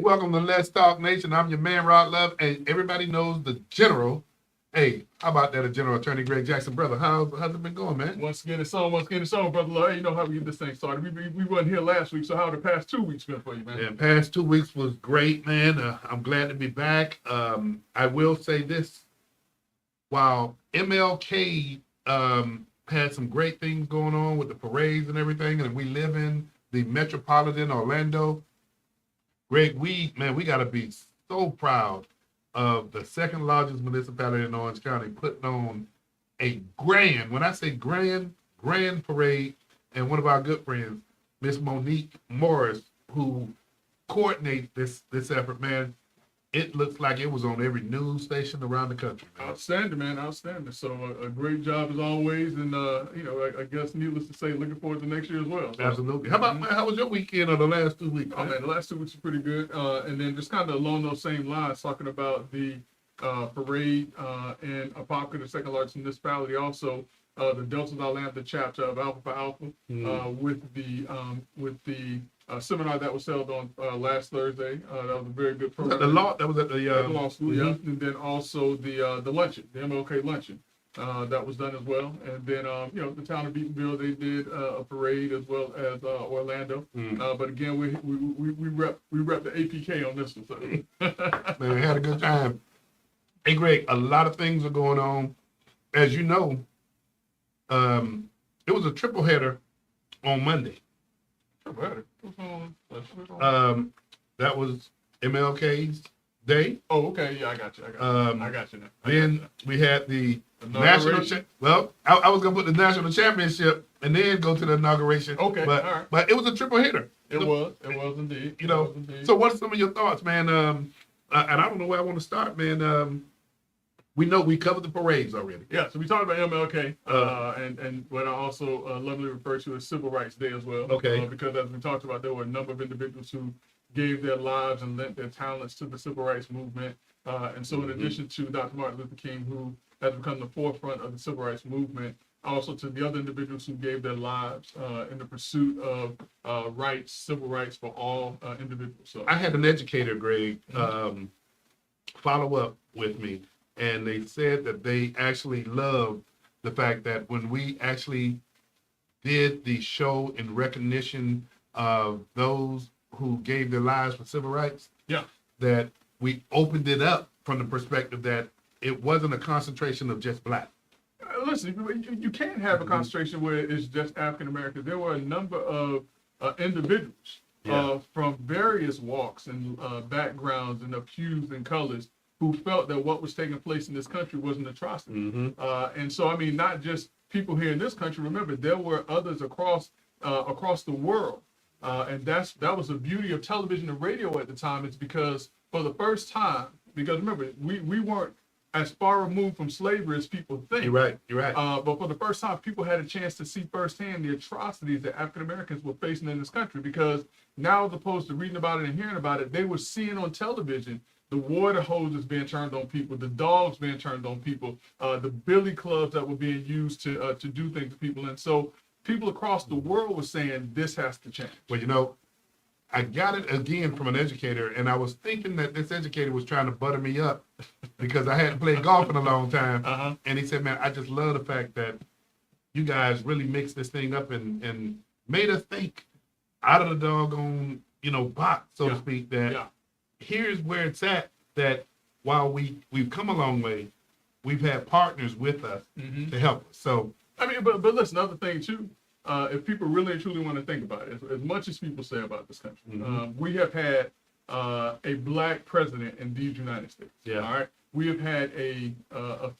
welcome to Let's Talk Nation. I'm your man, Rod Love, and everybody knows the General. Hey, how about that, General Attorney Greg Jackson? Brother, how's it been going, man? Once again, it's on, Brother Love. You know how we get this thing started. We wasn't here last week, so how the past 2 weeks been for you, man? Yeah, past 2 weeks was great, man. I'm glad to be back. I will say this. While MLK had some great things going on with the parades and everything, and we live in the metropolitan Orlando, Greg, we got to be so proud of the second largest municipality in Orange County putting on a grand, when I say grand parade, and one of our good friends, Miss Monique Morris, who coordinates this effort, man. It looks like it was on every news station around the country, man. Outstanding, man, outstanding. So a great job as always, and I guess needless to say, looking forward to next year as well. So. Absolutely. How about, man, how was your weekend or the last 2 weeks? Oh man, the last 2 weeks were pretty good. And then just kind of along those same lines, talking about the parade in Apopka, the second largest municipality, also the Delta Atlanta chapter of Alpha for Alpha, with the seminar that was held on last Thursday. That was a very good program. That was at the law school, yeah. And then also the luncheon, the MLK luncheon, that was done as well. And then the town of Beatonville, they did a parade as well as Orlando. But again, we rep the APK on this one. So. Man, we had a good time. Hey, Greg, a lot of things are going on. As you know, it was a triple header on Monday. That was MLK's Day. Oh, okay. Yeah, I got you. I got you now. Then we had the national. I was gonna put the national championship and then go to the inauguration. Okay, but all right. But it was a triple hitter. It was indeed. You know. So what are some of your thoughts, man? And I don't know where I want to start, man. We know we covered the parades already. Yeah, so we talked about MLK, and what I also lovingly refer to as Civil Rights Day as well. Okay. Because as we talked about, there were a number of individuals who gave their lives and lent their talents to the civil rights movement. And so in addition to Dr. Martin Luther King, who has become the forefront of the civil rights movement, also to the other individuals who gave their lives in the pursuit of rights, civil rights for all individuals. So I had an educator, Greg, follow up with me. And they said that they actually loved the fact that when we actually did the show in recognition of those who gave their lives for civil rights, that we opened it up from the perspective that it wasn't a concentration of just black. Listen, you can't have a concentration where it's just African Americans. There were a number of individuals from various walks and backgrounds and hues and colors who felt that what was taking place in this country was an atrocity. And so, I mean, not just people here in this country. Remember, there were others across the world. And that was the beauty of television and radio at the time. It's because for the first time, because remember, we weren't as far removed from slavery as people think. You're right. But for the first time, people had a chance to see firsthand the atrocities that African Americans were facing in this country. Because now, as opposed to reading about it and hearing about it, they were seeing on television the water hoses being turned on people, the dogs being turned on people, the billy clubs that were being used to do things to people. And so people across the world were saying, this has to change. Well, you know, I got it again from an educator, and I was thinking that this educator was trying to butter me up because I hadn't played golf in a long time. And he said, man, I just love the fact that you guys really mixed this thing up and made us think out of the doggone, box, so to speak, that here's where it's at, that while we've come a long way, we've had partners with us to help us. So, I mean, but listen, another thing too, if people really and truly want to think about it, as much as people say about this country, we have had a black president in these United States. Yeah. All right. We have had a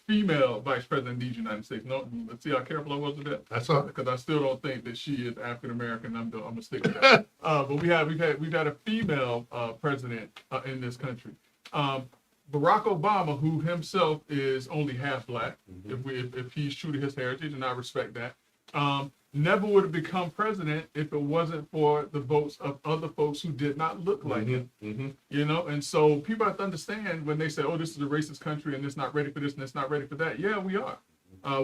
female vice president in these United States. No, let's see how careful I was with that. That's all. Because I still don't think that she is African American. I'm gonna stick with that. But we've had a female president in this country. Barack Obama, who himself is only half black, if he's true to his heritage, and I respect that, never would have become president if it wasn't for the votes of other folks who did not look like him. And so people have to understand when they say, oh, this is a racist country and it's not ready for this and it's not ready for that. Yeah, we are.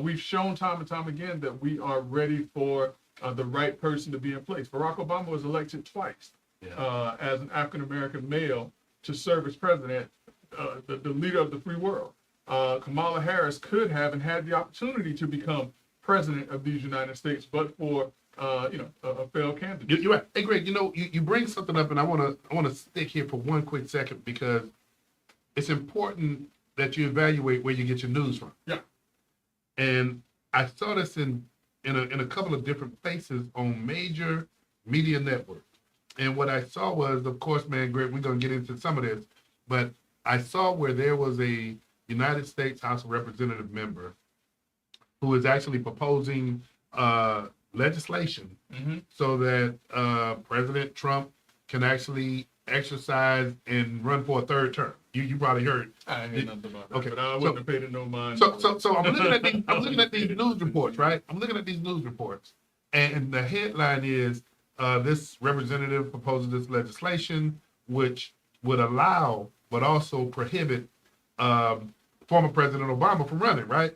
We've shown time and time again that we are ready for the right person to be in place. Barack Obama was elected twice. as an African American male to serve as president, the leader of the free world. Kamala Harris could have and had the opportunity to become president of these United States, but for a failed candidate. You're right. Hey, Greg, you bring something up, and I want to stick here for one quick second because it's important that you evaluate where you get your news from. Yeah. And I saw this in a couple of different places on major media networks. And what I saw was, of course, man, Greg, we're going to get into some of this, but I saw where there was a United States House of Representative member who is actually proposing legislation so that President Trump can actually exercise and run for a third term. You probably heard. I ain't heard nothing about that, Okay, but I wouldn't have paid it no mind. So I'm looking at these news reports, right? I'm looking at these news reports, and the headline is this representative proposes this legislation which would allow but also prohibit former President Obama from running, right?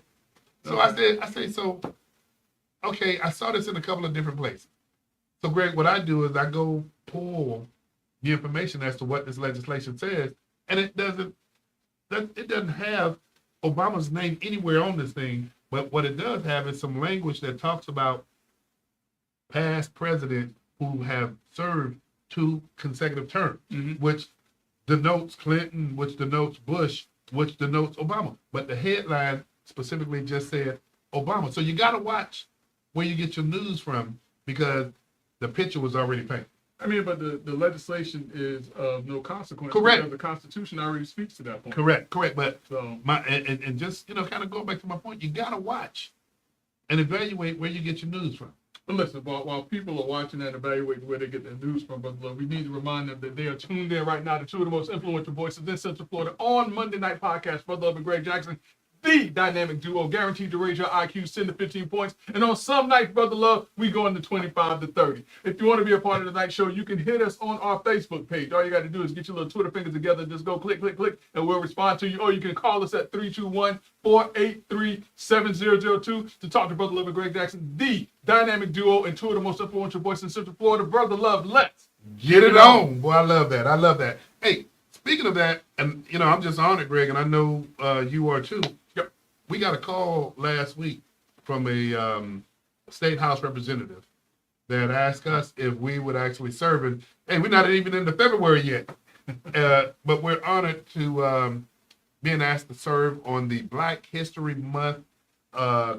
So I say so. Okay, I saw this in a couple of different places. So Greg, what I do is I go pull the information as to what this legislation says, and it doesn't have Obama's name anywhere on this thing. But what it does have is some language that talks about past presidents who have served 2 consecutive terms, which denotes Clinton, which denotes Bush, which denotes Obama. But the headline specifically just said Obama. So you got to watch where you get your news from because the picture was already painted. I mean, but the legislation is of no consequence. Correct. Because the Constitution already speaks to that point. Correct. But So, and just kind of going back to my point, you got to watch and evaluate where you get your news from. but listen, while people are watching and evaluating where they get their news from, but we need to remind them that they are tuned in right now to 2 of the most influential voices in Central Florida on Monday Night Podcast, Brother Love and Greg Jackson, the dynamic duo guaranteed to raise your IQ 10 to 15 points. And on some nights, Brother Love, we go into 25 to 30. If you want to be a part of the night show, you can hit us on our Facebook page. All you got to do is get your little Twitter fingers together. Just go click, and we'll respond to you. Or you can call us at 321-483-7002 to talk to Brother Love and Greg Jackson, the dynamic duo and 2 of the most influential voices in Central Florida. Brother Love, let's Get it on. Boy, I love that. Hey, speaking of that, and I'm just honored, Greg, and I know you are too. Yep. We got a call last week from a state house representative that asked us if we would actually serve. And hey, we're not even into February yet, but we're honored to being asked to serve on the Black History Month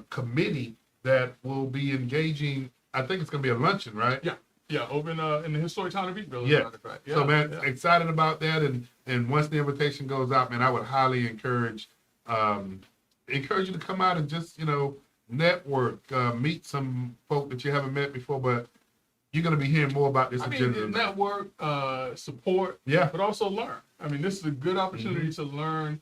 committee that will be engaging. I think it's going to be a luncheon, right? Yeah, over in the historic town of Eatville. as a Yeah. matter of fact. So man, excited about that, and once the invitation goes out, man, I would highly encourage you to come out and just network, meet some folk that you haven't met before, but you're going to be hearing more about this agenda. Network, support, Yeah. but also learn. I mean, this is a good opportunity to learn,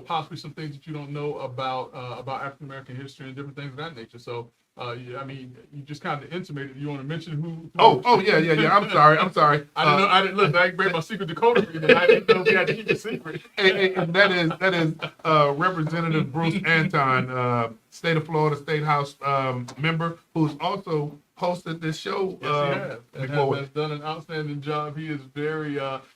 possibly some things that you don't know about African American history and different things of that nature. So, you just kind of intimated. You want to mention who? Yeah. I'm sorry. I didn't listen. I didn't break my secret decoder for you, but I didn't know we had to keep it secret. And that is Representative Bruce Anton, State of Florida State House member, who's also hosted this show Yes, he has. And before. has done an outstanding job. He is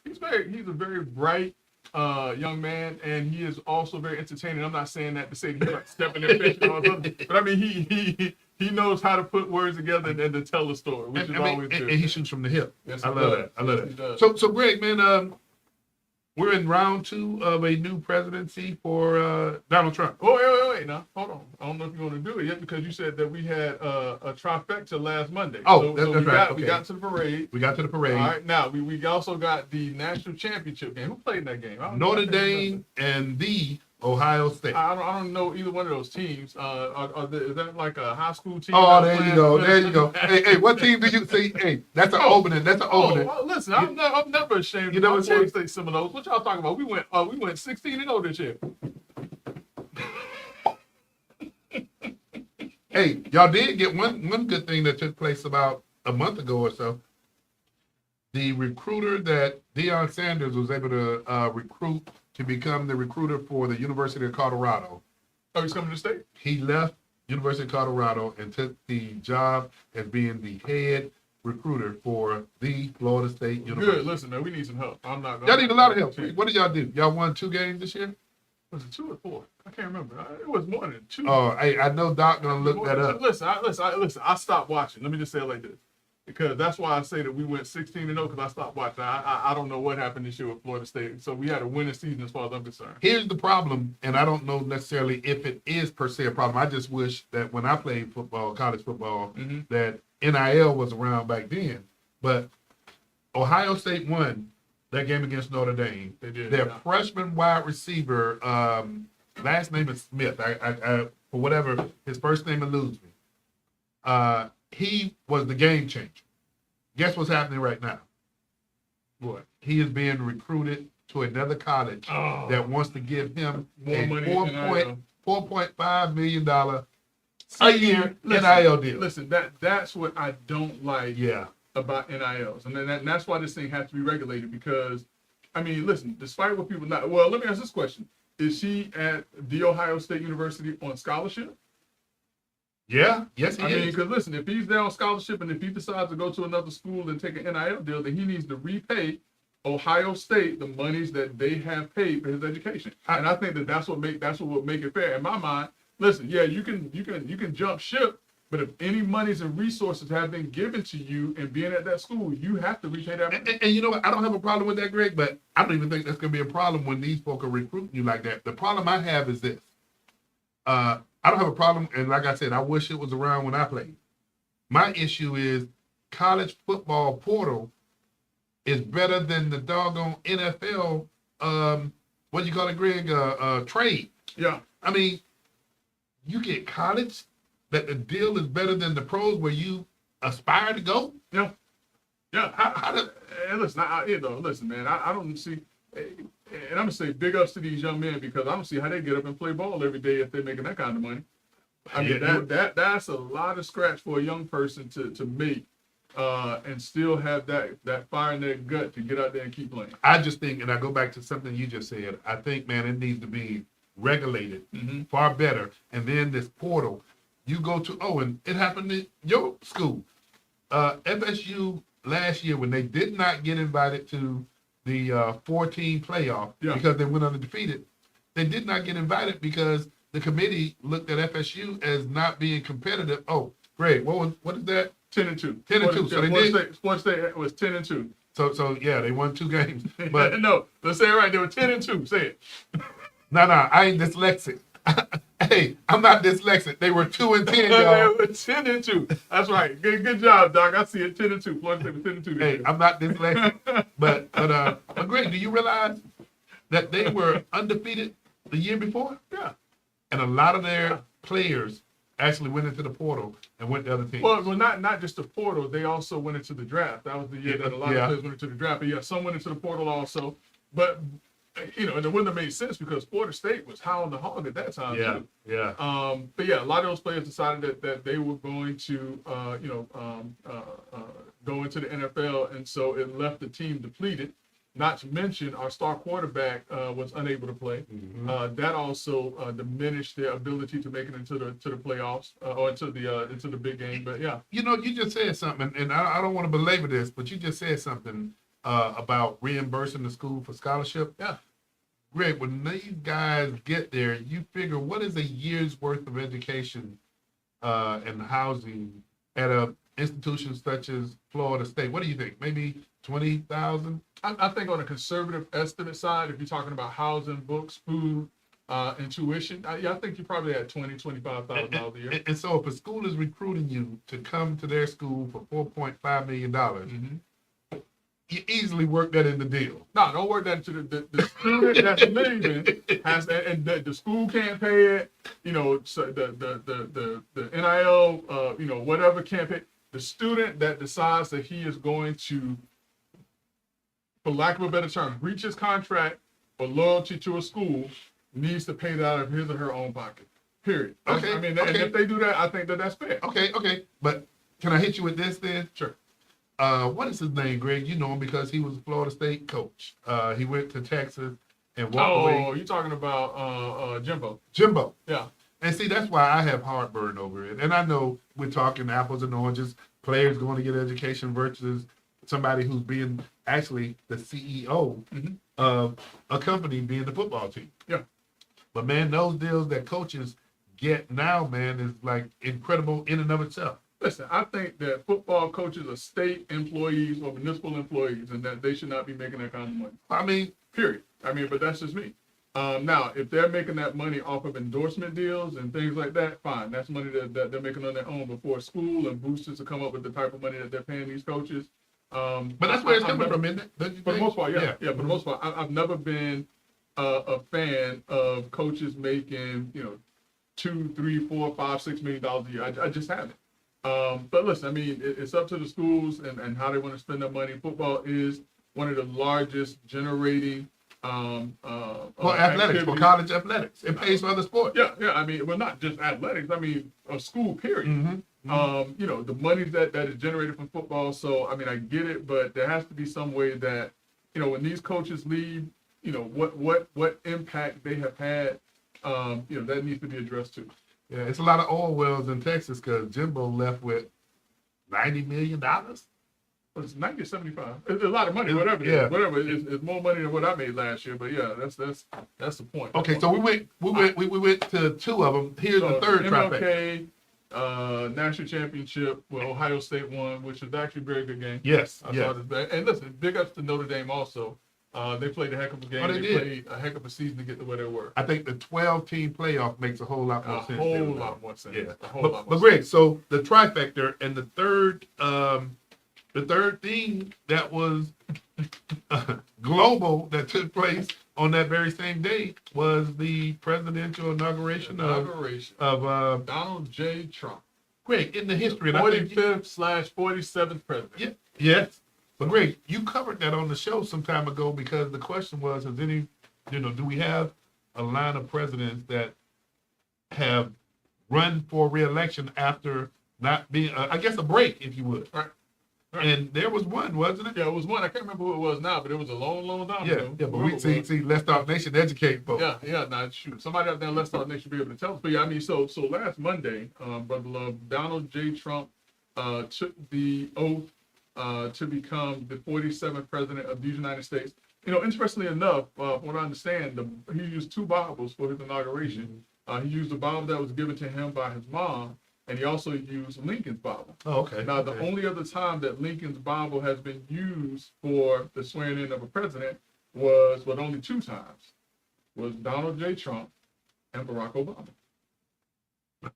he's a very bright young man, and he is also very entertaining. I'm not saying that to say he's like stepping in fish and all that, but I mean he knows how to put words together and to tell a story, which is always good. And he shoots from the hip. Yes, I he love does. that. I love Yes, he that. does. So Greg, man, we're in round 2 of a new presidency for Donald Trump. Oh, wait, now hold on. I don't know if you're going to do it yet because you said that we had a trifecta last Monday. Oh, that's right. We Okay. got to the parade. We got to the parade. All right, now we also got the national championship game. Who played in that game? I don't know. Notre Dame and the Ohio State. I don't know either one of those teams. Is that like a high school team? Oh, there you go. There you go. Hey, what team do you see? Hey, that's an opening. That's an opening. Oh, listen, I'm never ashamed. You of never my ashamed? Florida State Seminoles. What y'all talking about? We went 16-0 this year. Hey, y'all did get one good thing that took place about a month ago or so. The recruiter that Deion Sanders was able to recruit to become the recruiter for the University of Colorado. Oh, he's coming to the state? He left University of Colorado and took the job as being the head recruiter for the Florida State University. Good. Listen, man, we need some help. I'm not. Y'all need a lot of help. What did y'all do? Y'all won 2 games this year? Was it 2 or 4? I can't remember. It was more than 2. Oh, I know Doc gonna look that up. Listen. I stopped watching. Let me just say it like this, because that's why I say that we went 16-0 because I stopped watching. I don't know what happened this year with Florida State. So we had a winning season as far as I'm concerned. Here's the problem, and I don't know necessarily if it is per se a problem. I just wish that when I played football, college football, that NIL was around back then. But Ohio State won that game against Notre Dame. They did. Their Yeah. freshman wide receiver, last name is Smith. I for whatever his first name eludes me. He was the game changer. Guess what's happening right now? What? He is being recruited to another college that wants to give him More a money in NIL. $4.5 million a year Listen, NIL deal. Listen, that's what I don't like Yeah. about NILs, and that's why this thing has to be regulated. Because, I mean, listen, despite what people not, well, let me ask this question: is he at the Ohio State University on scholarship? Yeah. Yes, he I mean, is. because listen, if he's there on scholarship and if he decides to go to another school and take an NIL deal, then he needs to repay Ohio State the monies that they have paid for his education. And I think that's what would make it fair in my mind. Listen, yeah, you can jump ship, but if any monies and resources have been given to you and being at that school, you have to repay that money. And you know what? I don't have a problem with that, Greg, but I don't even think that's going to be a problem when these folk are recruiting you like that. The problem I have is this. I don't have a problem, and like I said, I wish it was around when I played. My issue is college football portal is better than the doggone NFL, what do you call it, Greg, trade. Yeah. I mean, you get college that the deal is better than the pros where you aspire to go? Yeah. Yeah. How does... And listen, listen, man, I don't see, and I'm gonna say big ups to these young men because I don't see how they get up and play ball every day if they're making that kind of money. I mean, that's a lot of scratch for a young person to make, and still have that fire in their gut to get out there and keep playing. I just think, and I go back to something you just said, I think, man, it needs to be regulated far better. And then this portal, you go to, and it happened at your school. FSU last year, when they did not get invited to the 14 playoff because they went undefeated, they did not get invited because the committee looked at FSU as not being competitive. Oh, Greg, what is that? 10-2. 10-2. So they did. Florida State was 10-2. So yeah, they won 2 games. But no, let's say it right. They were 10-2. Say it. No, I ain't dyslexic. Hey, I'm not dyslexic. They were 2-10, y'all. They were 10-2. That's right. Good job, Doc. I see it. 10-2. Florida State was 10-2. Hey, I'm not dyslexic. but Greg, do you realize that they were undefeated the year before? Yeah. And a lot of their players actually went into the portal and went to other teams. Well, not just the portal. They also went into the draft. That was the year that a lot of players went into the draft. But yeah, some went into the portal also. But and it wouldn't have made sense because Florida State was high on the hog at that time too. Yeah. But yeah, a lot of those players decided that they were going to go into the NFL, and so it left the team depleted. Not to mention our star quarterback was unable to play. That also diminished their ability to make it into the playoffs or into the big game. But yeah, you just said something, and I don't want to belabor this, but you just said something about reimbursing the school for scholarship. Yeah. Greg, when these guys get there, you figure what is a year's worth of education and housing at a institution such as Florida State? What do you think? Maybe 20,000? I think on a conservative estimate side, if you're talking about housing, books, food, and tuition, I think you're probably at $20,000-$25,000 a year. And so if a school is recruiting you to come to their school for $4.5 million, you easily work that in the deal. No, don't work that into the student that's leaving has that, and the school can't pay it. So the NIL, whatever can't pay. The student that decides that he is going to, for lack of a better term, breach his contract for loyalty to a school needs to pay that out of his or her own pocket. Period. Okay. I mean, and if they do that, I think that's fair. Okay. But can I hit you with this then? Sure. What is his name, Greg? You know him because he was a Florida State coach. He went to Texas and walked away. Oh, you're talking about Jimbo. Jimbo. Yeah. And see, that's why I have heartburn over it. And I know we're talking apples and oranges, players going to get education versus somebody who's being actually the CEO Mhm. of a company being the football team. Yeah. But man, those deals that coaches get now, man, is like incredible in and of itself. Listen, I think that football coaches are state employees or municipal employees, and that they should not be making that kind of money. I mean, Period. I mean, but that's just me. Now, if they're making that money off of endorsement deals and things like that, fine. That's money that they're making on their own before school and boosters to come up with the type of money that they're paying these coaches. but that's where it's I've coming never- from, isn't it? Don't you For the think? most part, yeah. For the Mhm. most part, I've never been a fan of coaches making, $2, 3, 4, 5, $6 million a year. I just haven't. But listen, I mean, it's up to the schools and how they want to spend their money. Football is one of the largest generating For athletics, for activities. college athletics. It pays for other sports. Yeah. I mean, well, not just athletics. I mean, a school period. Mhm. The money that is generated from football. So, I mean, I get it, but there has to be some way that, when these coaches leave, what impact they have had, that needs to be addressed too. Yeah, it's a lot of oil wells in Texas because Jimbo left with $90 million. It's 90 or 75. It's a lot of money, whatever. It is. Yeah. Whatever. It's more money than what I made last year. But yeah, that's the point. Okay, so we went to two of them. Here's the third trifecta. MLK national championship. Well, Ohio State won, which was actually a very good game. Yes, I yes. saw this. And listen, big ups to Notre Dame also. They played a heck of a game. Oh, they did. played a heck of a season to get to where they were. I think the 12-team playoff makes a whole lot more A sense. whole than lot more sense. Yeah. A whole lot more But Greg, so the trifecta and the third thing that was global that took place on that very same day was the presidential inauguration of Donald J. Trump. Greg, in the history. And I think 45th/47th president. Yeah, yes. But Greg, you covered that on the show some time ago because the question was, do we have a line of presidents that have run for re-election after not being, I guess, a break, if you would. Right. And there was one, wasn't it? Yeah, it was one. I can't remember who it was now, but it was a long, long time Yeah, ago. yeah. But Whoever we it was. see, Let's Talk Nation educate folks. Yeah. Nah, shoot. Somebody out there in Let's Talk Nation should be able to tell us. But yeah, I mean, so last Monday, Brother Love, Donald J. Trump took the oath to become the 47th president of the United States. Interestingly enough, from what I understand, he used two Bibles for his inauguration. He used the Bible that was given to him by his mom, and he also used Lincoln's Bible. Oh, okay. Now, the only other time that Lincoln's Bible has been used for the swearing in of a president was, only two times, was Donald J. Trump and Barack Obama.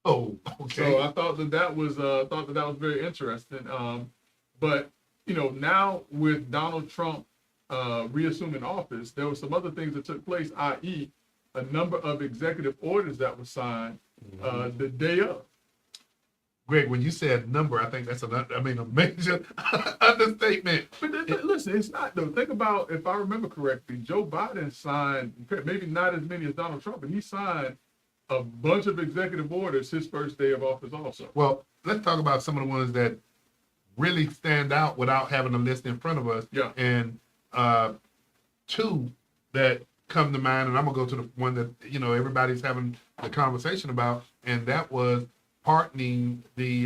Oh, okay. So I thought that was very interesting. But now with Donald Trump reassuming office, there were some other things that took place, i.e., a number of executive orders that were signed the day of. Greg, when you said number, I think that's a major understatement. But listen, it's not though. Think about, if I remember correctly, Joe Biden signed, maybe not as many as Donald Trump, but he signed a bunch of executive orders his first day of office also. Well, let's talk about some of the ones that really stand out without having a list in front of us. Yeah. And two that come to mind, and I'm gonna go to the one that everybody's having the conversation about, and that was pardoning the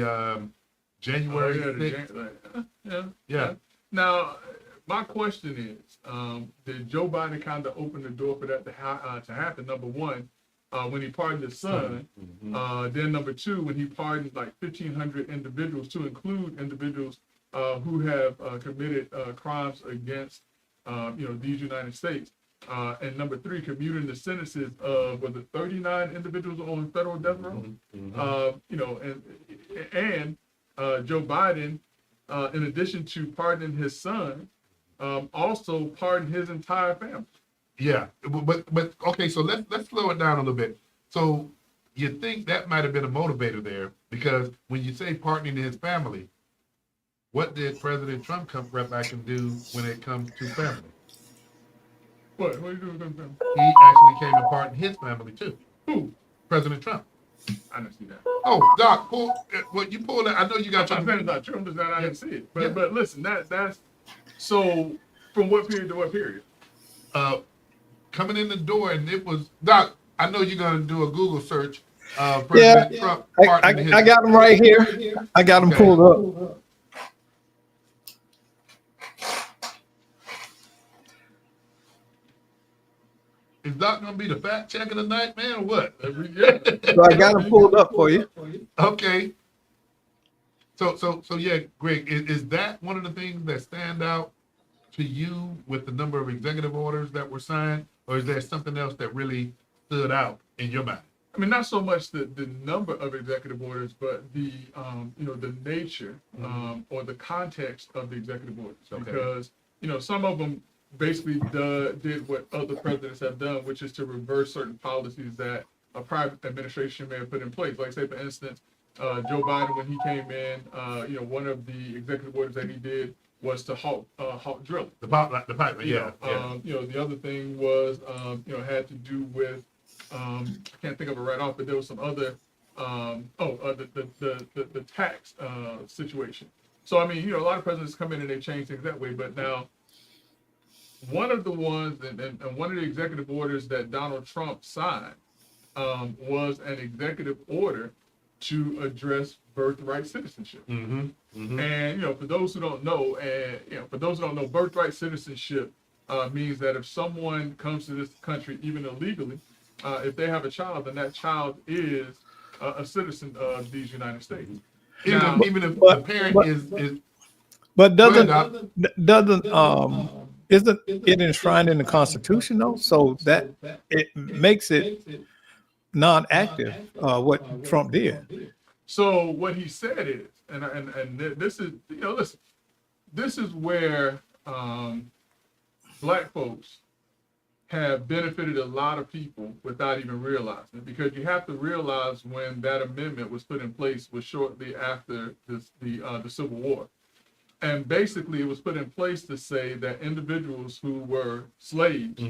January 6th. Yeah. Now, my question is, did Joe Biden kind of open the door for that to happen? Number one, when he pardoned his son. Then number two, when he pardoned like 1,500 individuals, to include individuals who have committed crimes against these United States. And number three, commuting the sentences of 39 individuals on federal death row. And Joe Biden, in addition to pardoning his son, also pardoned his entire family. Yeah, but okay, so let's slow it down a little bit. So you think that might have been a motivator there, because when you say pardoning his family, what did President Trump come right back and do when it comes to family? What are you doing with them family? He actually came and pardoned his family too. Who? President Trump. I didn't see that. Oh, Doc, you pulled that. I know you got I'm your. saying it's not true. I'm just saying I didn't see it. But Yeah. but listen, that's so from what period to what period? Coming in the door, and it was Doc. I know you're gonna do a Google search. President Trump. I got them right here. I got them Okay. pulled up. Is Doc gonna be the fact checker tonight, man, or what? Yeah. So I got them pulled up for you. Okay. So yeah, Greg, is that one of the things that stand out to you with the number of executive orders that were signed, or is there something else that really stood out in your mind? I mean, not so much the number of executive orders, but the the nature or the context of the executive orders. Okay. Because some of them basically did what other presidents have done, which is to reverse certain policies that a prior administration may have put in place. Like say, for instance, Joe Biden, when he came in, one of the executive orders that he did was to halt drilling. The pipeline, yeah. The other thing was had to do with I can't think of it right off, but there was some other the tax situation. So I mean, a lot of presidents come in and they change things that way. But now, one of the ones and one of the executive orders that Donald Trump signed was an executive order to address birthright citizenship. Mm-hmm. Mm-hmm. And for those who don't know, birthright citizenship means that if someone comes to this country, even illegally, if they have a child, then that child is a citizen of these United States. Now, Even if the but- parent but- is But Go ahead, isn't it enshrined in the Constitution though? So that it makes it non-active, what Trump did. so what he said is, and this is, listen, this is where Black folks have benefited a lot of people without even realizing it, because you have to realize when that amendment was put in place was shortly after the Civil War. And basically it was put in place to say that individuals who were slaves,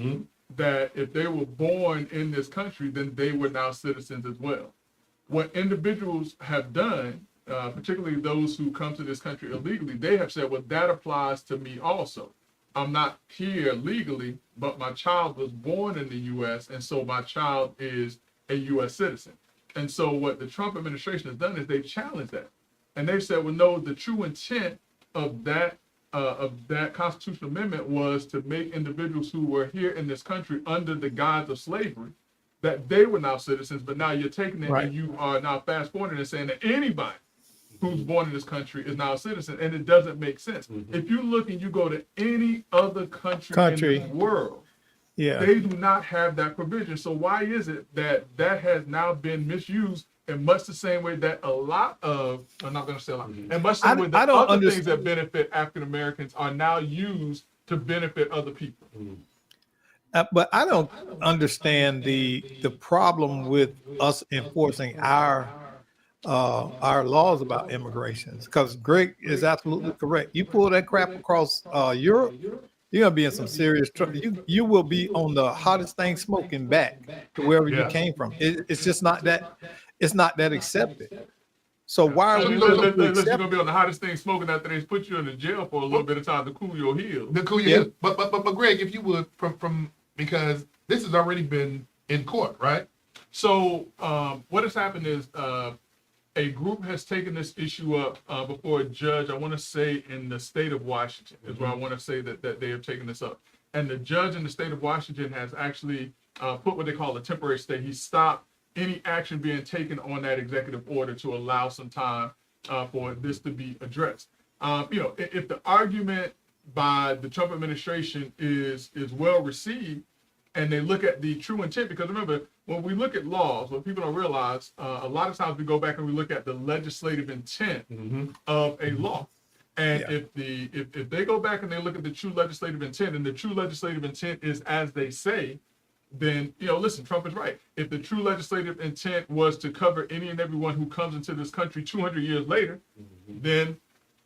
that if they were born in this country, then they were now citizens as well. What individuals have done, particularly those who come to this country illegally, they have said, well, that applies to me also. I'm not here legally, but my child was born in the U.S., and so my child is a U.S. citizen. And so what the Trump administration has done is they've challenged that. And they've said, well, no, the true intent of that constitutional amendment was to make individuals who were here in this country under the guise of slavery, that they were now citizens, but now you're taking it Right. and you are now fast forwarding and saying that anybody who's born in this country is now a citizen, and it doesn't make sense. If you look and you go to any other country in the world, Yeah. they do not have that provision. So why is it that has now been misused in much the same way that a lot of, I'm not going to say a lot, in much the same way I that don't other things that benefit African Americans are now used to benefit other people? But I don't understand the problem with us enforcing our laws about immigration, because Greg is absolutely correct. You pull that crap across Europe, you're gonna be in some serious trouble. You will be on the hottest thing smoking back to wherever you Yeah. came from. It's just not that. It's not that accepted. So why are I we mean, willing to unless you're accept? going to be on the hottest thing smoking after they put you in the jail for a little bit of time to cool your heels. the cool, Yeah. but Greg, if you would, from because this has already been in court, right? So what has happened is a group has taken this issue up before a judge, I want to say in the state of Washington, is where I want to say that they have taken this up. And the judge in the state of Washington has actually put what they call a temporary stay. He stopped any action being taken on that executive order to allow some time for this to be addressed. If the argument by the Trump administration is well received, and they look at the true intent, because remember, when we look at laws, what people don't realize, a lot of times we go back and we look at the legislative intent of a law. And Yeah. if they go back and they look at the true legislative intent, and the true legislative intent is as they say, then, listen, Trump is right. If the true legislative intent was to cover any and everyone who comes into this country 200 years later, then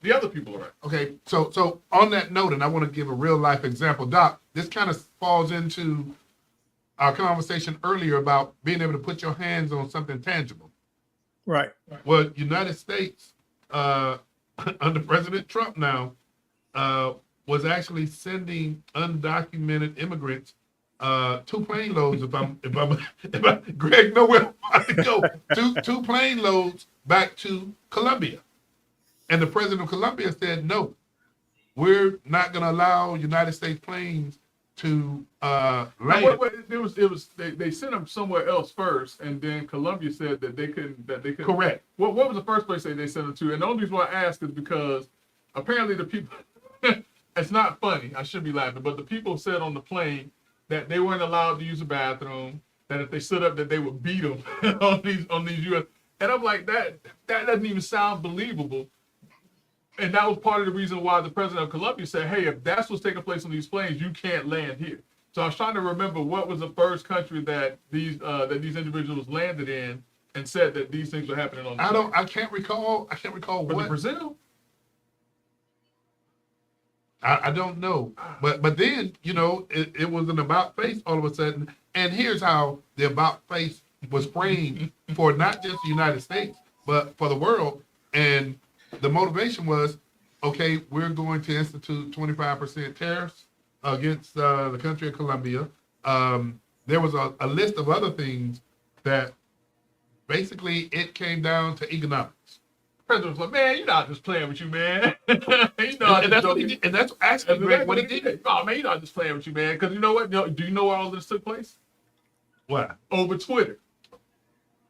the other people are right. Okay, so on that note, and I want to give a real life example, Doc. This kind of falls into our conversation earlier about being able to put your hands on something tangible. Right. Well, United States, under President Trump now, was actually sending undocumented immigrants 2 plane loads. If I Greg, know where I want to go. Two plane loads back to Colombia, and the president of Colombia said, "No, we're not going to allow United States planes to Wait, land. they sent them somewhere else first, and then Columbia said that they couldn't. Correct. What was the first place they sent them to? And the only reason why I ask is because apparently the people. It's not funny. I should be laughing, but the people said on the plane that they weren't allowed to use the bathroom. That if they stood up, that they would beat them on these U.S. And I'm like, that doesn't even sound believable. And that was part of the reason why the president of Colombia said, hey, if that's what's taking place on these planes, you can't land here. So I was trying to remember what was the first country that these individuals landed in and said that these things were happening on the plane. I can't recall Was it what. Brazil? I don't know. But then, it was an about face all of a sudden. And here's how the about face was framed for not just the United States, but for the world. And the motivation was, okay, we're going to institute 25% tariffs against the country of Colombia. There was a list of other things that basically it came down to economics. The president was like, man, you're not just playing with you, man. And that's what he did. And that's actually Greg, what he did. Oh, man, you're not just playing with you, man. Because you know what? Do you know where all this took place? What? Over Twitter.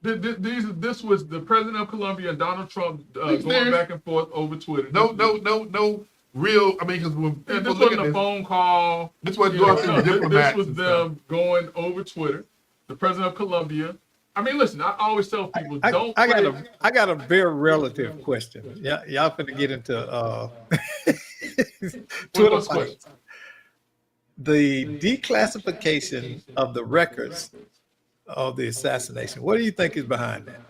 This was the president of Colombia and Donald Trump going back and forth over Twitter. No real. I mean, because when people this look wasn't at a this, phone call. this wasn't going through diplomats. This was and them stuff. going over Twitter. The president of Colombia. I mean, listen. I always tell people, don't. I got a very relative question. Yeah, y'all finna get into Twitter What's fights. The declassification of the records of the assassination. What do you think is behind that?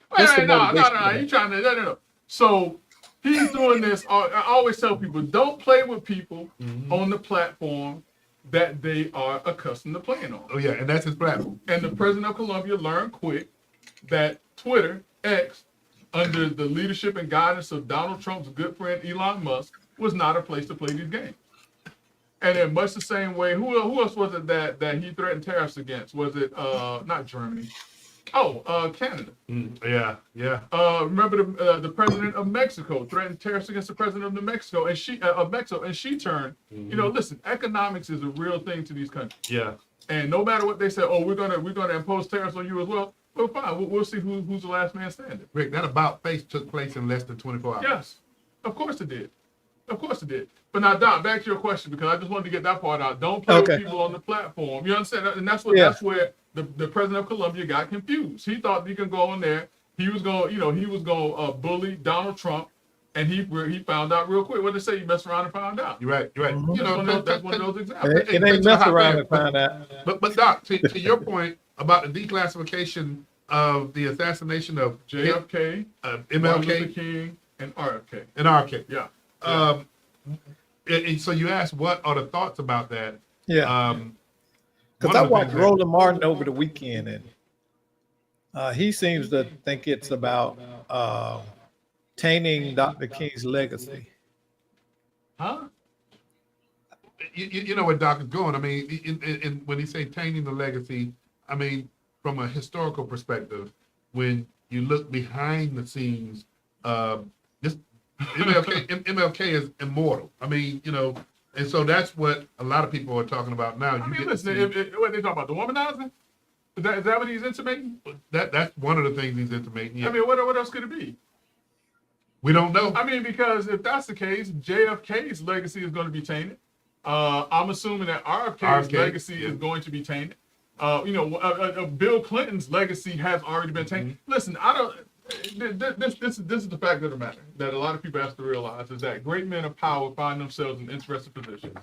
What's the No. motivation? You trying to no. So he's doing this. I always tell people, don't play with people on the platform that they are accustomed to playing on. Oh yeah, and that's his platform. And the president of Colombia learned quick that Twitter, X, under the leadership and guidance of Donald Trump's good friend Elon Musk, was not a place to play these games. And in much the same way, who else was it that he threatened tariffs against? Was it not Germany? Canada. Yeah. Remember the president of Mexico threatened tariffs against the president of New Mexico, and she turned. Listen, economics is a real thing to these countries. Yeah. And no matter what they say, we're gonna impose tariffs on you as well. Well, fine. We'll see who's the last man standing. Rick, that about face took place in less than 24 hours. Yes, of course it did. But now, Don, back to your question, because I just wanted to get that part out. Don't play with people on the platform. You understand? And that's where the president of Colombia got confused. He thought he could go on there. He was going to bully Donald Trump, and he found out real quick. What they say? You mess around and found out. You're right. Mm-hmm. That's one of those examples. It ain't mess around and find out. But Doc, to your point about the declassification of the assassination of JFK, Martin Luther MLK, King, and RFK. and RFK. Yeah. And so you asked, what are the thoughts about that? Yeah. Because One I of the watched things Roland Martin over the weekend, and he seems to think it's about tainting Dr. King's legacy. Huh? You know where Doc is going. I mean, in when he say tainting the legacy, I mean, from a historical perspective, when you look behind the scenes, this MLK is immortal. I mean, and so that's what a lot of people are talking about now. I mean, listen, what they talking about, the womanizing? Is that what he's intimating? That's one of the things he's intimating. Yeah. I mean, what else could it be? We don't know. I mean, because if that's the case, JFK's legacy is going to be tainted. I'm assuming that RFK's legacy is going to be tainted. Bill Clinton's legacy has already been tainted. Listen, this is the fact of the matter that a lot of people have to realize is that great men of power find themselves in interesting positions.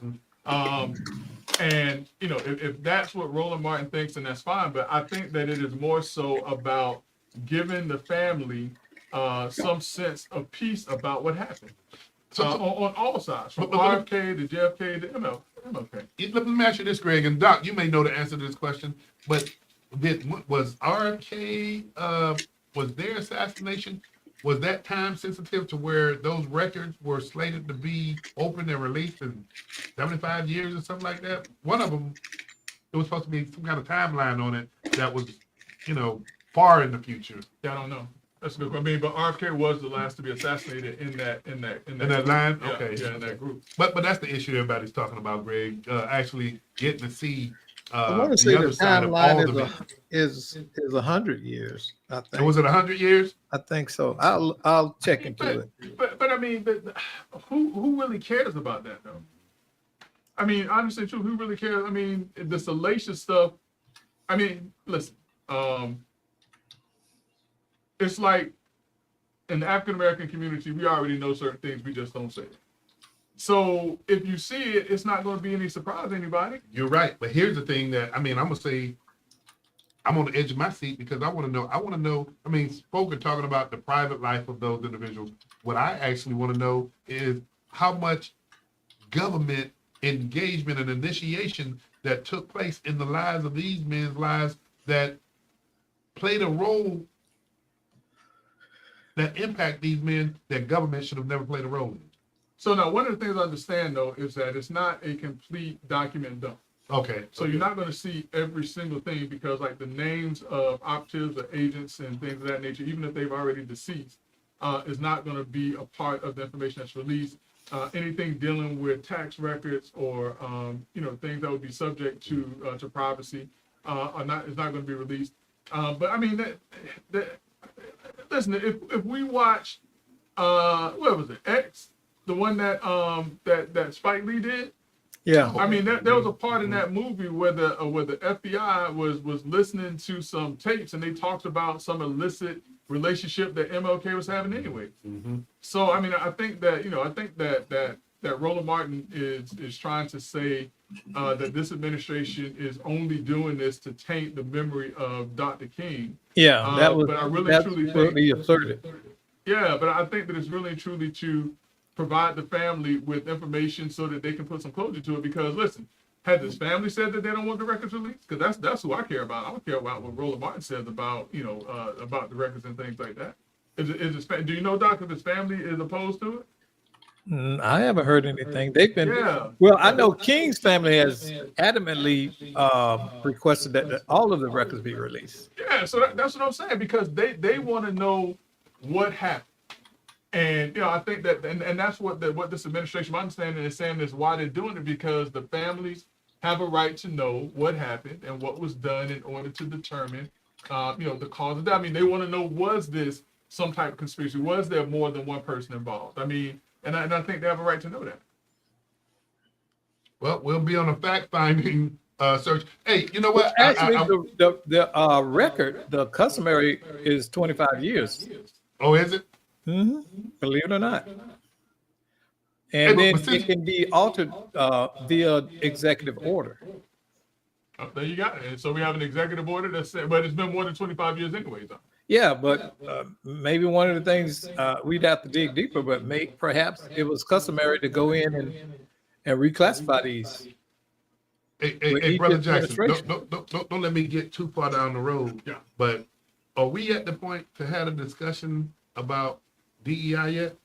And if that's what Roland Martin thinks, then that's fine. But I think that it is more so about giving the family some sense of peace about what happened. On all sides, from RFK to JFK to MLK. Let me ask you this, Greg, and Doc, you may know the answer to this question, but was RFK, was their assassination, was that time sensitive to where those records were slated to be opened and released in 75 years or something like that? One of them, it was supposed to be some kind of timeline on it that was, far in the future. Yeah, I don't know. That's a good question. I mean, but RFK was the last to be assassinated in that In that group. line? Yeah, Okay. yeah, in that group. But that's the issue everybody's talking about, Greg. Actually getting to see I want to the say the other side of all the timeline is 100 years. I And think. was it 100 years? I think so. I'll check into it. But I mean, who really cares about that though? I mean, honestly, true, who really cares? I mean, the salacious stuff. I mean, listen, it's like in the African American community, we already know certain things, we just don't say it. So if you see it, it's not going to be any surprise to anybody. You're right. But here's the thing that, I'm going to say, I'm on the edge of my seat because I want to know, I mean, folk are talking about the private life of those individuals. What I actually want to know is how much government engagement and initiation that took place in the lives of these men's lives that played a role that impact these men that government should have never played a role in. So now, one of the things I understand though is that it's not a complete document dump. Okay. So you're not going to see every single thing because like the names of operatives or agents and things of that nature, even if they've already deceased, is not going to be a part of the information that's released. Anything dealing with tax records or things that would be subject to privacy is not going to be released. But I mean, listen, if we watch, what was it, X, the one that that Spike Lee did. Yeah. I mean, there was a part in that movie where the FBI was listening to some tapes and they talked about some illicit relationship that MLK was having anyway. Mm-hmm. So I mean, I think that Roland Martin is trying to say that this administration is only doing this to taint the memory of Dr. King. Yeah, that was. But I really that's truly what think he asserted. Yeah, but I think that it's really and truly to provide the family with information so that they can put some closure to it. Because listen, had this family said that they don't want the records released, because that's who I care about. I don't care about what Roland Martin says about about the records and things like that. Do you know, Doc, if his family is opposed to it? I haven't heard anything. They've been. Yeah. Well, I know King's family has adamantly requested that all of the records be released. Yeah, so that's what I'm saying, because they want to know what happened. And I think that, and that's what this administration, my understanding, is saying is why they're doing it, because the families have a right to know what happened and what was done in order to determine, the cause of that. I mean, they want to know, was this some type of conspiracy? Was there more than one person involved? I mean, and I think they have a right to know that. Well, we'll be on a fact-finding search. Hey, you know what? Actually, the record, the customary is 25 years. Oh, is it? Mm-hmm. Believe it or not. Hey, And but then since- it can be altered via executive order. There you got it. And so we have an executive order that said, but it's been more than 25 years anyway, though. Yeah, but maybe one of the things we'd have to dig deeper, but perhaps it was customary to go in and reclassify these. With Hey, each Brother Jackson, administration. don't let me get too far down the road. Yeah. But are we at the point to have a discussion about DEI yet?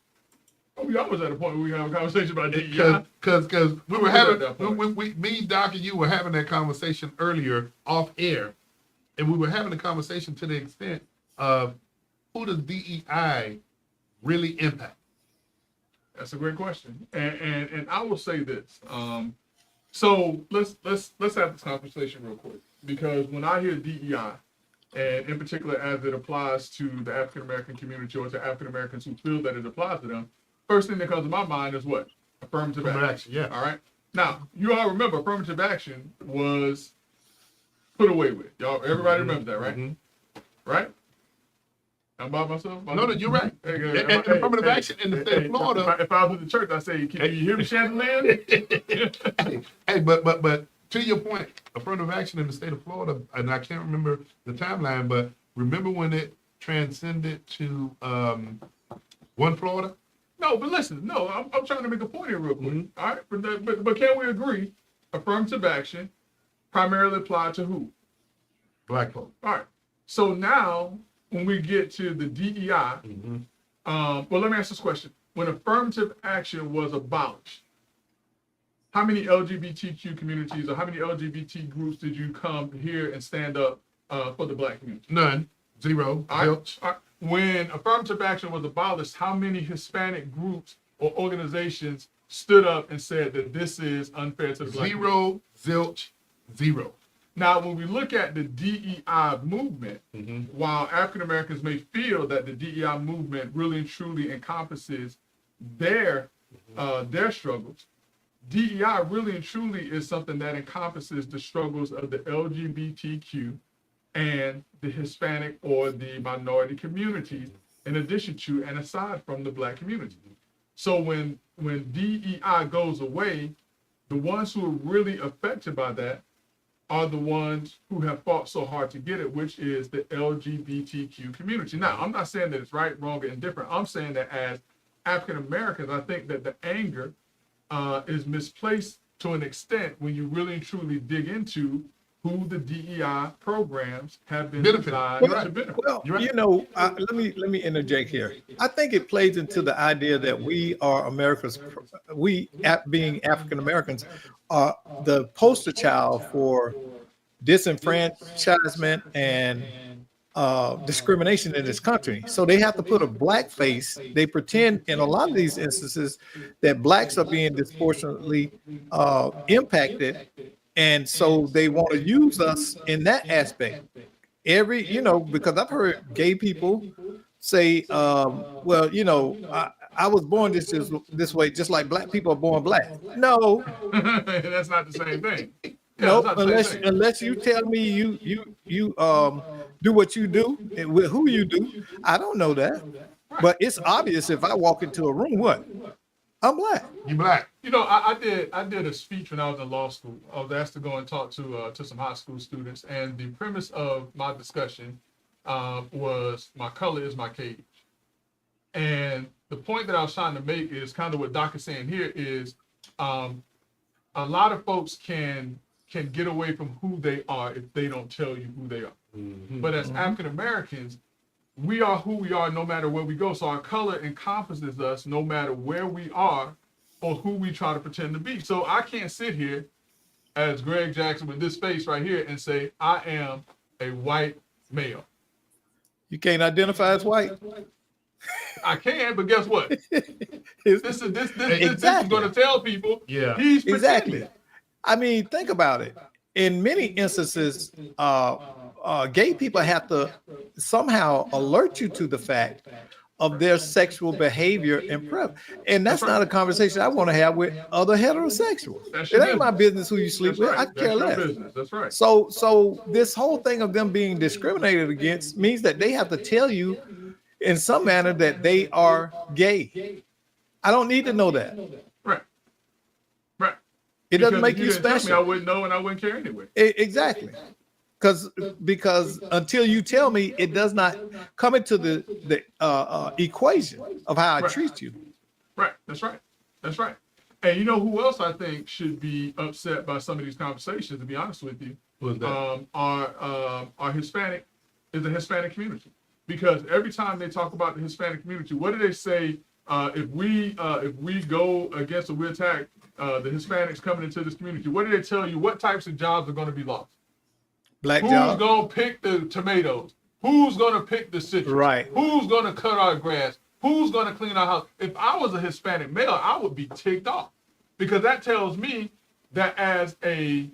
Oh, yeah, I was at a point where we have a conversation about DEI. Because we were I was at having, that point. me, Doc, and you were having that conversation earlier off air, and we were having a conversation to the extent of who does DEI really impact? That's a great question, and I will say this. So let's have this conversation real quick, because when I hear DEI, and in particular as it applies to the African American community or to African Americans who feel that it applies to them, first thing that comes to my mind is what? Affirmative action. Yeah. All right. Now you all remember affirmative action was put away with. Y'all, everybody remembers that, right? Mhm. Right? I'm by myself. No, you're right. Hey, And affirmative action in the state of Florida. If I was in the church, I say, "Can you hear me, Chandelier?" Hey, but to your point, affirmative action in the state of Florida, and I can't remember the timeline, but remember when it transcended to One Florida? No, but listen, I'm trying to make a point here real quick. Mhm. All right, but can we agree? Affirmative action primarily applied to who? Black folk. All right. So now, when we get to the DEI, well, let me ask this question: when affirmative action was abolished, how many LGBTQ communities or how many LGBT groups did you come here and stand up for the Black community? None. Zero. All right. Zilch. All right. when affirmative action was abolished, how many Hispanic groups or organizations stood up and said that this is unfair to the black community? Zero, zilch, zero. Now, when we look at the DEI movement, while African Americans may feel that the DEI movement really and truly encompasses their struggles, DEI really and truly is something that encompasses the struggles of the LGBTQ and the Hispanic or the minority communities, in addition to and aside from the black community. So when DEI goes away, the ones who are really affected by that are the ones who have fought so hard to get it, which is the LGBTQ community. Now, I'm not saying that it's right, wrong, or indifferent. I'm saying that as African Americans, I think that the anger is misplaced to an extent when you really and truly dig into who the DEI programs have been designed to benefit. Well, let me interject here. I think it plays into the idea that we are America's, being African Americans, are the poster child for disenfranchisement and discrimination in this country. So they have to put a black face. They pretend in a lot of these instances that blacks are being disproportionately impacted. And so they want to use us in that aspect. Because I've heard gay people say, well, I was born this way, just like black people are born black. No, that's not the same thing. No, unless you tell me you do what you do and with who you do. I don't know that. But it's obvious if I walk into a room, what? I'm black. You black. I did a speech when I was in law school. I was asked to go and talk to some high school students, and the premise of my discussion was my color is my cage. And the point that I was trying to make is kind of what Doc is saying here is a lot of folks can get away from who they are if they don't tell you who they are. Mm-hmm. But as African Americans, we are who we are no matter where we go. So our color encompasses us no matter where we are or who we try to pretend to be. So I can't sit here as Greg Jackson with this face right here and say, I am a white male. You can't identify as white? I can, but guess what? This is going to tell people he's pretending. Exactly. I mean, think about it. In many instances, gay people have to somehow alert you to the fact of their sexual behavior and prep. And that's not a conversation I want to have with other heterosexuals. It ain't my business who you sleep with. I care less. That's right. So this whole thing of them being discriminated against means that they have to tell you in some manner that they are gay. I don't need to know that. Right. It doesn't make you special. I wouldn't know and I wouldn't care anyway. Exactly. Because until you tell me, it does not come into the equation of how I treat you. Right. That's right. And you know who else I think should be upset by some of these conversations, to be honest with you? Who's that? Our Hispanic is the Hispanic community. Because every time they talk about the Hispanic community, what do they say? If we go against or we attack the Hispanics coming into this community, what do they tell you? What types of jobs are going to be lost? Black Who's jobs. going to pick the tomatoes? Who's going to pick the citrus? Right. Who's going to cut our grass? Who's going to clean our house? If I was a Hispanic male, I would be ticked off because that tells me that as a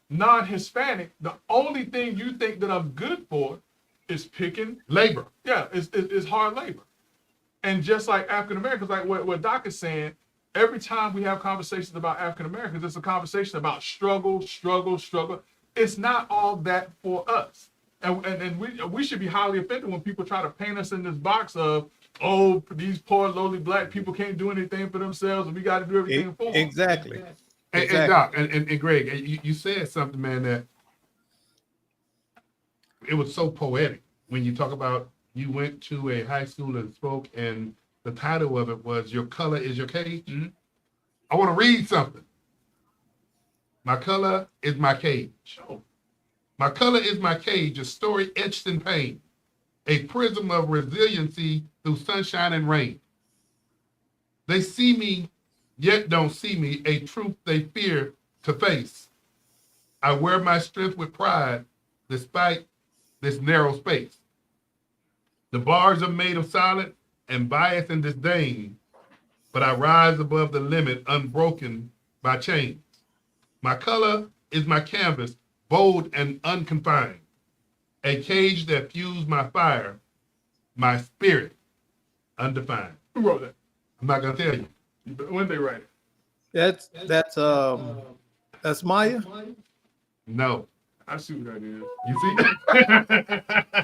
non-Hispanic, the only thing you think that I'm good for is picking labor. Yeah, it's hard labor. And just like African Americans, like what Doc is saying, every time we have conversations about African Americans, it's a conversation about struggle. It's not all that for us. And we should be highly offended when people try to paint us in this box of, oh, these poor, lowly black people can't do anything for themselves and we got to do everything for them. Exactly. And Doc, and Greg, you said something, man, that it was so poetic when you talk about you went to a high school and spoke, and the title of it was "Your Color Is Your Cage." Mm-hmm. I want to read something. My color is my cage. My color is my cage, a story etched in pain, a prism of resiliency through sunshine and rain. They see me, yet don't see me, a truth they fear to face. I wear my strength with pride, despite this narrow space. The bars are made of solid and bias and disdain, but I rise above the limit unbroken by chains. My color is my canvas, bold and unconfined, a cage that fused my fire, my spirit undefined. Who wrote that? I'm not gonna tell you. When they write it? That's Maya. No. I see what that is. You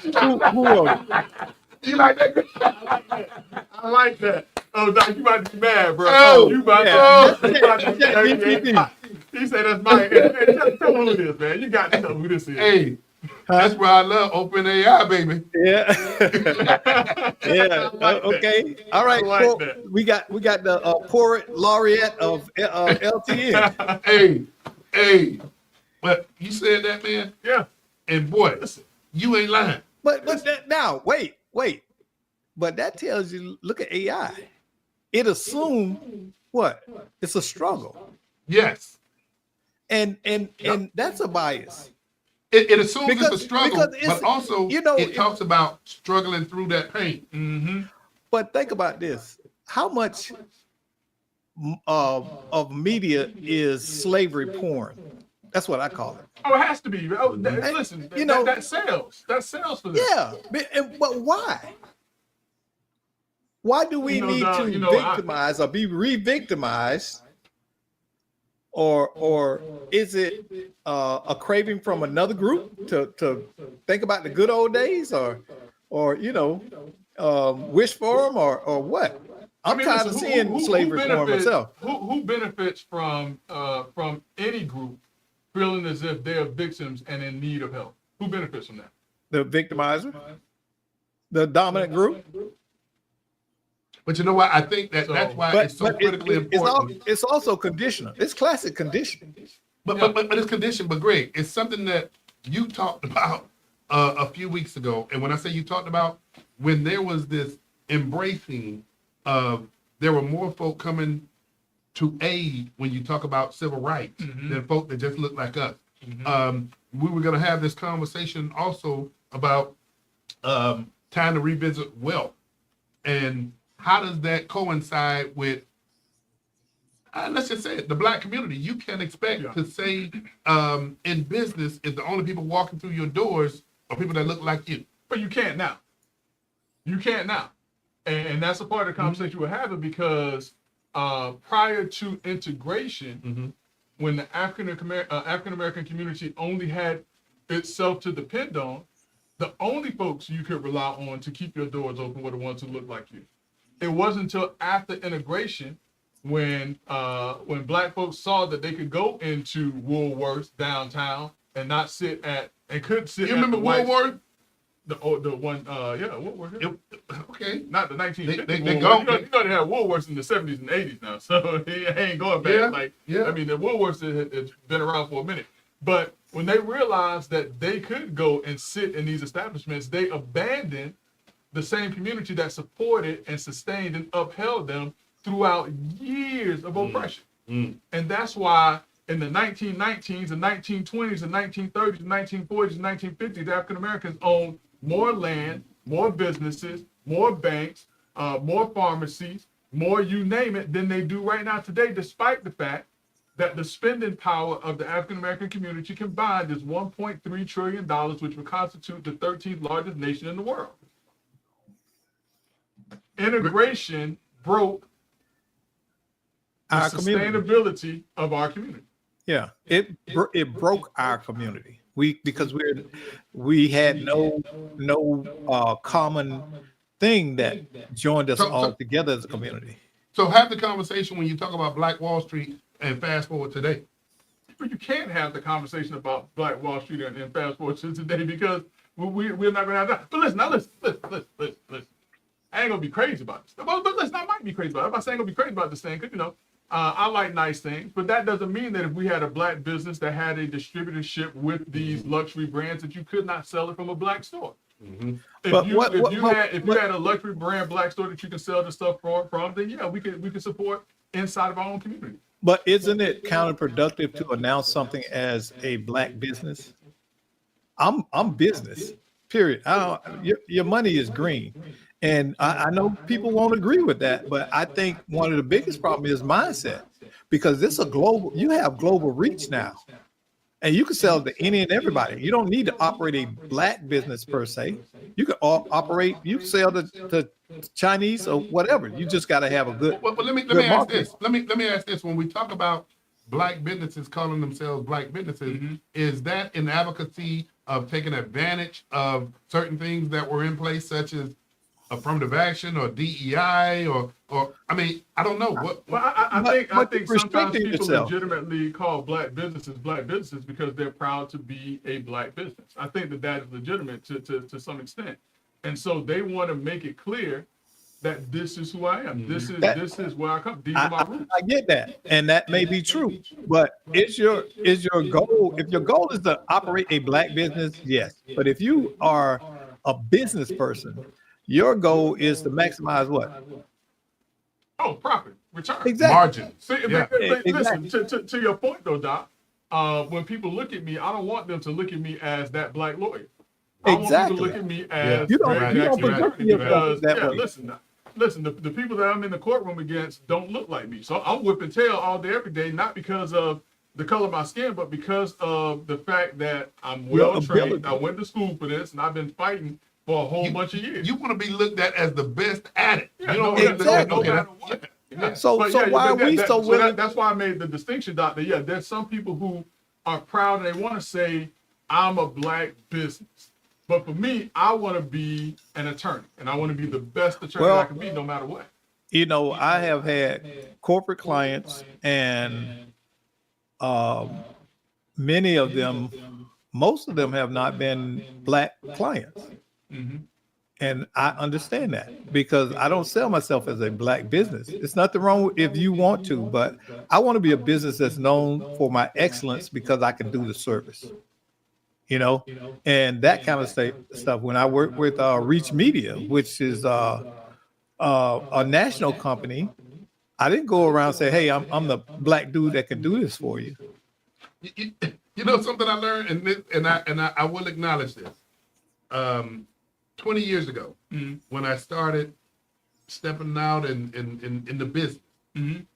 see? Who wrote it? You like that? I like that. Oh, Doc, you about to be mad, bro. Oh, you about yeah. you about to be Yeah, mad. He said that's my. Hey, tell him who it is, man. You got to know who this is. Hey, that's why I love open AI, baby. Yeah. Yeah. I like that. Okay. All right. I like Well, that. we got the poet laureate of LTN. Hey, but you said that, man, Yeah. and boy, Listen. you ain't lying. But now wait. But that tells you, look at AI. It assumes what? It's a struggle, Yes. and that's a bias. It assumes it's a Because struggle, it's- but also you know, it talks about struggling through that pain. Mm-hmm. But think about this: how much of media is slavery porn? That's what I call it. Oh, it has to be. Oh, listen, you know- that sells. That sells for them. Yeah, but why? Why do we You know, need Doc, to you know, victimize or be re-victimized? Or is it a craving from another group to think about the good old days, or wish for them, or what? I'm tired of listen, seeing slavery porn benefits- myself. Who benefits from any group feeling as if they're victims and in need of help? Who benefits from that? The victimizer, the dominant group. But you know what? I think that's why it's so critically important. It's also conditional. It's classic conditioning. But it's conditioned. But Greg, it's something that you talked about a few weeks ago. And when I say you talked about, when there was this embracing of, there were more folk coming to aid when you talk about civil rights than folk that just look like us. We were going to have this conversation also about time to revisit wealth, and how does that coincide with, let's just say it, the Black community? You can expect to say in business, if the only people walking through your doors are people that look like you. But you can't now. You can't now. And that's a part of the conversation we're having, because prior to integration, when the African American community only had itself to depend on, the only folks you could rely on to keep your doors open were the ones who looked like you. It wasn't until after integration, when Black folks saw that they could go into Woolworths downtown and not sit at, and couldn't sit. You at remember the white- Woolworth? The one, Woolworth. Okay. Not the 1950s. They Woolworths. go- You know they had Woolworths in the 70s and 80s now, so they ain't going back. Yeah. I mean, the Woolworths has been around for a minute. But when they realized that they could go and sit in these establishments, they abandoned the same community that supported and sustained and upheld them throughout years of oppression. And that's why in the 1919s, the 1920s, the 1930s, the 1940s, the 1950s, African Americans owned more land, more businesses, more banks, more pharmacies, more you name it, than they do right now today, despite the fact that the spending power of the African American community combined is $1.3 trillion, which would constitute the 13th largest nation in the world. Integration broke the Our community. sustainability of our community. Yeah, it broke our community. Because we had no common thing that joined us all together as a community. So have the conversation when you talk about Black Wall Street and fast forward today. But you can't have the conversation about Black Wall Street and fast forward to today, because we're not going to have that. But listen, listen. I ain't going to be crazy about this. But listen, I might be crazy about it. I'm not saying I'm going to be crazy about this thing, because, I like nice things, but that doesn't mean that if we had a Black business that had a distributorship with these luxury brands, that you could not sell it from a Black store. If you had a luxury brand Black store that you can sell the stuff from, then yeah, we could support inside of our own community. But isn't it counterproductive to announce something as a Black business? I'm business. Period. Your money is green. And I know people won't agree with that, but I think one of the biggest problems is mindset because you have global reach now. And you can sell to any and everybody. You don't need to operate a black business per se. You can you can sell to Chinese or whatever. You just got to have a good. Well, let me good ask market. this. Let me ask this. When we talk about black businesses calling themselves black businesses, is that an advocacy of taking advantage of certain things that were in place, such as affirmative action or DEI or I mean, I don't know. Well, I But think you're sometimes restricting people yourself. legitimately call black businesses because they're proud to be a black business. I think that is legitimate to some extent, and so they want to make it clear that this is who I am. This is where I come. These are my roots. I get that, and that may be true. But is your goal? If your goal is to operate a black business, yes. But if you are a business person, your goal is to maximize what? Oh, profit, return. Exactly. Margin. See, Yeah. listen, to your point though, Doc, when people look at me, I don't want them to look at me as that black lawyer. I want them Exactly. to look at me as You don't- Greg you don't Jackson project attorney yourself because, that way. listen, the people that I'm in the courtroom against don't look like me. So I'm whipping tail all day, every day, not because of the color of my skin, but because of the fact that I'm Your well trained. ability. I went to school for this, and I've been fighting for a whole bunch of years. You want to be looked at as the best at it. Yeah, You no, don't yeah, want to Exactly. no okay, matter that's- what. yeah. So But why are we so willing? That's why I made the distinction, Doctor. Yeah, there's some people who are proud and they want to say, I'm a black business. But for me, I want to be an attorney, and I want to be the best attorney Well, I can be, no matter what. I have had corporate clients, and many of them, most of them have not been black clients. Mm-hmm. And I understand that because I don't sell myself as a black business. It's nothing wrong if you want to, but I want to be a business that's known for my excellence because I can do the service, and that kind of stuff. When I work with Reach Media, which is a national company, I didn't go around and say, "Hey, I'm the black dude that can do this for you." You know something I learned, and I will acknowledge this. 20 years ago, when I started stepping out in the business, and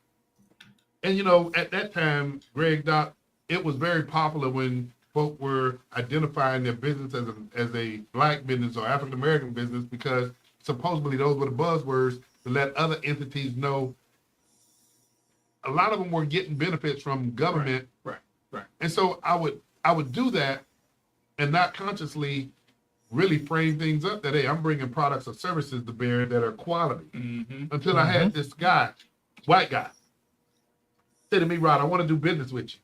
at that time, Greg, Doc, it was very popular when folk were identifying their business as a black business or African American business because supposedly those were the buzzwords to let other entities know. A lot of them were getting benefits from government, Right. and so I would do that, and not consciously really frame things up that, hey, I'm bringing products or services to bear that are quality. Mm-hmm. Until I had this guy, white guy, say to me, Rod, I want to do business with you.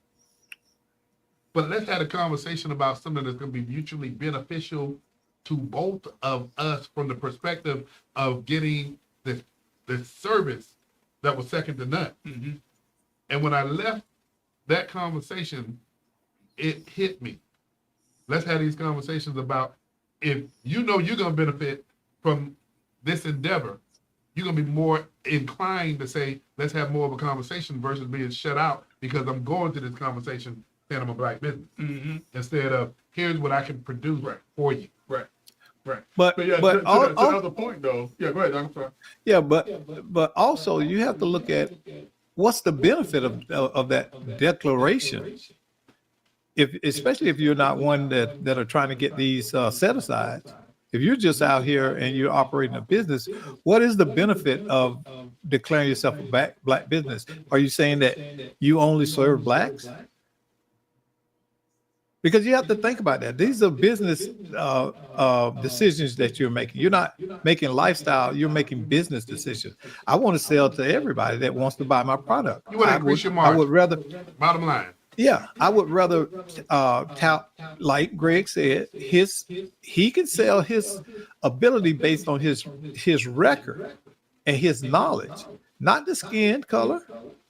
But let's have a conversation about something that's going to be mutually beneficial to both of us from the perspective of getting this service that was second to none. Mm-hmm. And when I left that conversation, it hit me. Let's have these conversations about if you're going to benefit from this endeavor, you're going to be more inclined to say, let's have more of a conversation versus being shut out because I'm going to this conversation saying I'm a black business instead of here's what I can produce for you. Right. But yeah, but to another point though. Yeah, go ahead, Doc. I'm sorry. yeah, but also you have to look at what's the benefit of that declaration. Especially if you're not one that are trying to get these set asides. If you're just out here and you're operating a business, what is the benefit of declaring yourself a black business? Are you saying that you only serve blacks? Because you have to think about that. These are business decisions that you're making. You're not making lifestyle, you're making business decisions. I want to sell to everybody that wants to buy my product. You want to increase your margin. I would rather, Bottom line. yeah, I would rather tout, like Greg said, he can sell his ability based on his record and his knowledge, not the skin color.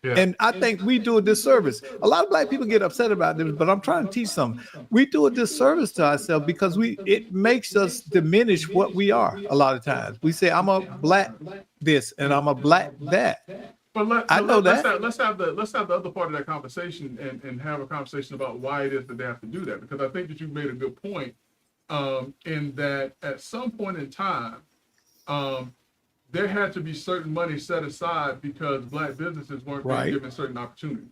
Yeah. And I think we do a disservice. A lot of black people get upset about this, but I'm trying to teach them. We do a disservice to ourselves because it makes us diminish what we are a lot of times. We say, I'm a black this and I'm a black that. But let's have the other part of that conversation and have a conversation about why it is that they have to do that. Because I think that you made a good point in that at some point in time, there had to be certain money set aside because Black businesses weren't being Right. given certain opportunities.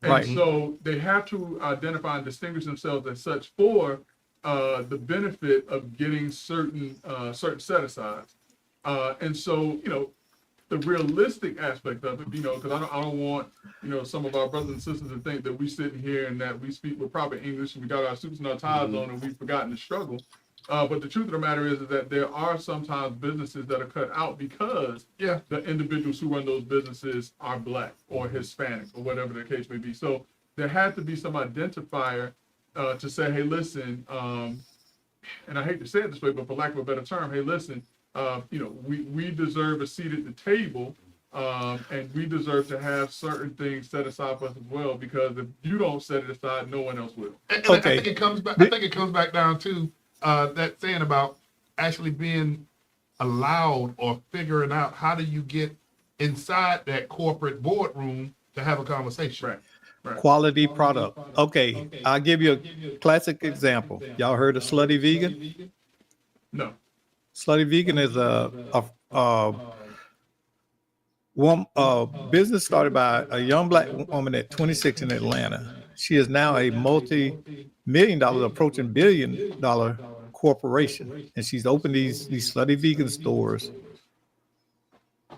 And Right. so they have to identify and distinguish themselves as such for the benefit of getting certain set asides. And so, the realistic aspect of it, because I don't want, some of our brothers and sisters to think that we sitting here and that we speak with proper English and we got our suits and our ties on and we've forgotten the struggle. But the truth of the matter is that there are sometimes businesses that are cut out because the individuals who run those businesses are Black or Hispanic or whatever the case may be. So there had to be some identifier to say, hey, listen, and I hate to say it this way, but for lack of a better term, hey, listen, we deserve a seat at the table, and we deserve to have certain things set aside for us as well, because if you don't set it aside, no one else will. And Okay. I think it comes back down to that saying about actually being allowed or figuring out how do you get inside that corporate boardroom to have a conversation. Right. Quality product. Okay, I'll give you a classic example. Y'all heard of Slutty Vegan? No. Slutty Vegan is a business started by a young Black woman at 26 in Atlanta. She is now a multi-million-dollar, approaching billion-dollar corporation, and she's opened these Slutty Vegan stores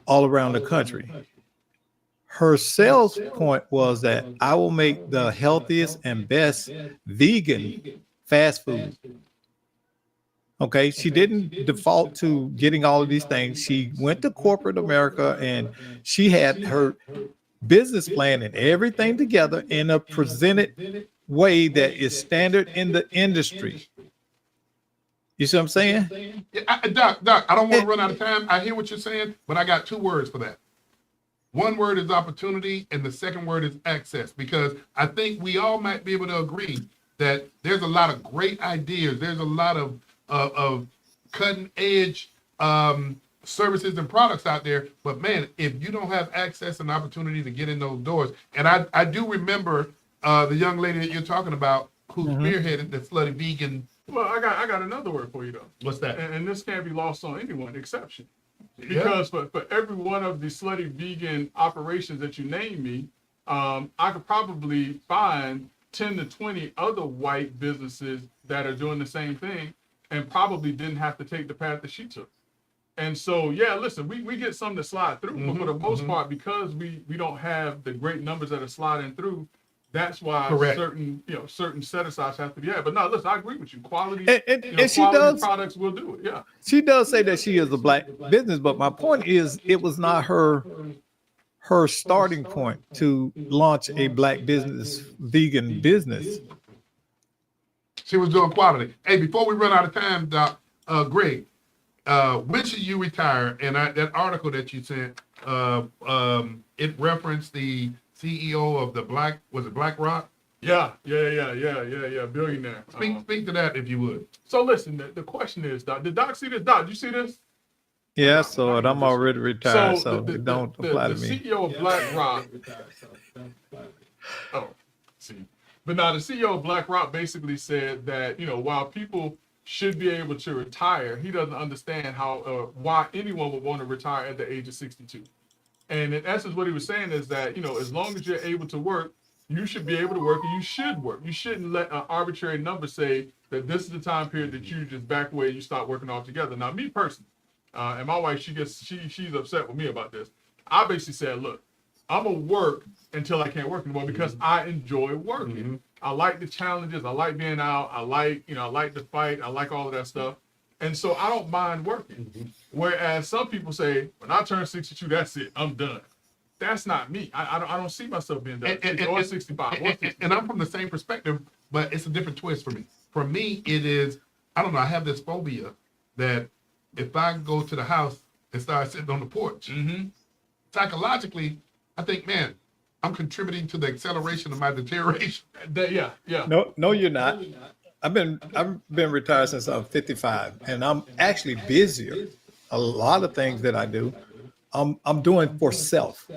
all around the country. Her sales point was that I will make the healthiest and best vegan fast food. Okay, she didn't default to getting all of these things. She went to corporate America and she had her business plan and everything together in a presented way that is standard in the industry. You see what I'm saying? Yeah, Doc, I don't want to run out of time. I hear what you're saying, but I got 2 words for that. One word is opportunity, and the second word is access, because I think we all might be able to agree that there's a lot of great ideas. There's a lot of cutting edge services and products out there. But man, if you don't have access and opportunity to get in those doors, and I do remember the young lady that you're talking about who spearheaded the Slutty Vegan. Well, I got another word for you though. What's that? And this can't be lost on anyone, exception. Because for every one of the Slutty Vegan operations that you name me, I could probably find 10 to 20 other white businesses that are doing the same thing and probably didn't have to take the path that she took. And so, yeah, listen, we get some to slide through, but for the most part, because we don't have the great numbers that are sliding through, that's why certain set asides have to be had. But no, listen, I agree with you. Quality, And she quality does. products will do it. Yeah. She does say that she is a Black business, but my point is, it was not her starting point to launch a Black business, vegan business. She was doing quality. Hey, before we run out of time, Doc, Greg, when should you retire? And that article that you sent, it referenced the CEO of the BlackRock? Yeah, billionaire. Speak to that if you would. So listen, the question is, Doc, did Doc see this? Doc, did you see this? Yeah, so I'm already retired, so the it don't apply to the me. CEO of BlackRock. But now the CEO of BlackRock basically said that, while people should be able to retire, he doesn't understand why anyone would want to retire at the age of 62. And in essence, what he was saying is that, as long as you're able to work, you should be able to work and you should work. You shouldn't let an arbitrary number say that this is the time period that you just back away and you start working altogether. Now, me personally, and my wife, she's upset with me about this. I basically said, look, I'm going to work until I can't work anymore because I enjoy working. I like the challenges. I like being out. I like the fight. I like all of that stuff. And so I don't mind working. Whereas some people say, when I turn 62, that's it. I'm done. That's not me. I don't see myself being done. Or 65. And I'm from the same perspective, but it's a different twist for me. For me, it is, I don't know, I have this phobia that if I go to the house and start sitting on the porch, psychologically, I think, man, I'm contributing to the acceleration of my deterioration. Yeah. No, you're not. I've been retired since I'm 55, and I'm actually busier. A lot of things that I do, I'm doing for self,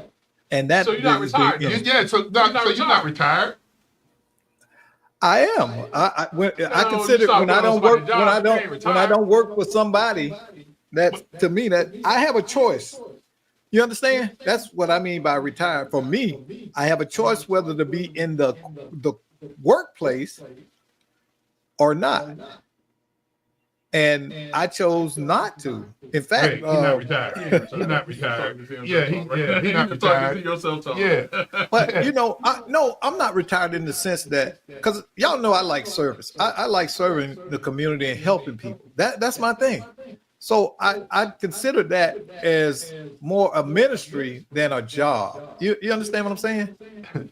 and that. So you're not retired, though? So you're not retired. I am. I No, consider you start when I working on don't work somebody's job, you can't when I retire. don't work for somebody, that to me that I have a choice. You understand? That's what I mean by retire. For me, I have a choice whether to be in the workplace or not. And I chose not to. In fact, Greg, he's not retired. He's not retired. Yeah, he's not You're talking retired. to yourself, Tom. Yeah. but you know, I'm not retired in the sense that because y'all know I like service. I like serving the community and helping people. That's my thing. So I consider that as more a ministry than a job. You understand what I'm saying?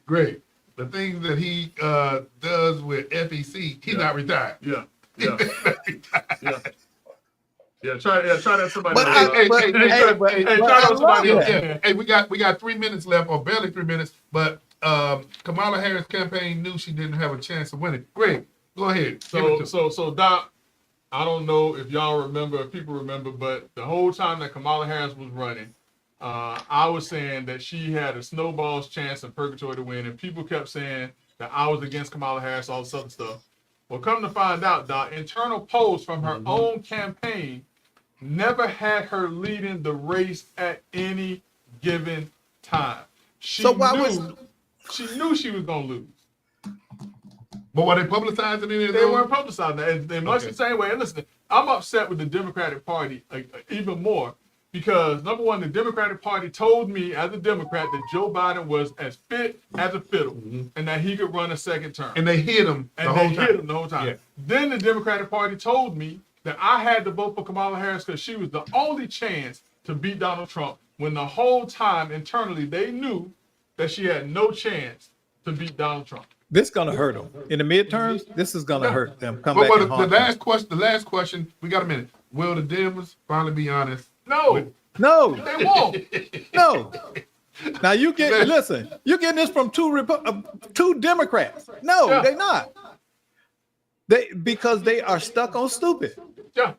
Greg, the things that he does with FEC, he's not retired. Yeah, yeah, yeah. Yeah, try that somebody. But else. Hey, but- hey, hey, hey, but- hey, hey, but try I out somebody love else. that. yeah. Hey, we got 3 minutes left, or barely 3 minutes. But Kamala Harris campaign knew she didn't have a chance of winning. Greg, go ahead. Give it to So Doc, I don't know if y'all remember, if people remember, but the whole time that Kamala Harris was running, I was saying that she had a snowball's chance in purgatory to win, and people kept saying that I was against Kamala Harris, all this other stuff. Well, come to find out, Doc, internal polls from her own campaign never had her leading the race at any given time. She So why knew was- she was gonna lose. But were they publicizing any of They those? weren't publicizing that. And they much Okay. the same way. And listen, I'm upset with the Democratic Party even more because number one, the Democratic Party told me as a Democrat that Joe Biden was as fit as a fiddle and that he could run a second term. And they hit him the And whole they time. hit him the whole time. Yeah. Then the Democratic Party told me that I had to vote for Kamala Harris because she was the only chance to beat Donald Trump when the whole time internally they knew that she had no chance to beat Donald Trump. This gonna hurt them in the midterms. This is gonna hurt them. Come But back and the haunt them. last question, we got a minute. Will the Dems finally be honest? No, No, they won't. no. Now you get listen. You're getting this from two Democrats. No, Yeah. they're not. Because they are stuck on stupid. Yeah,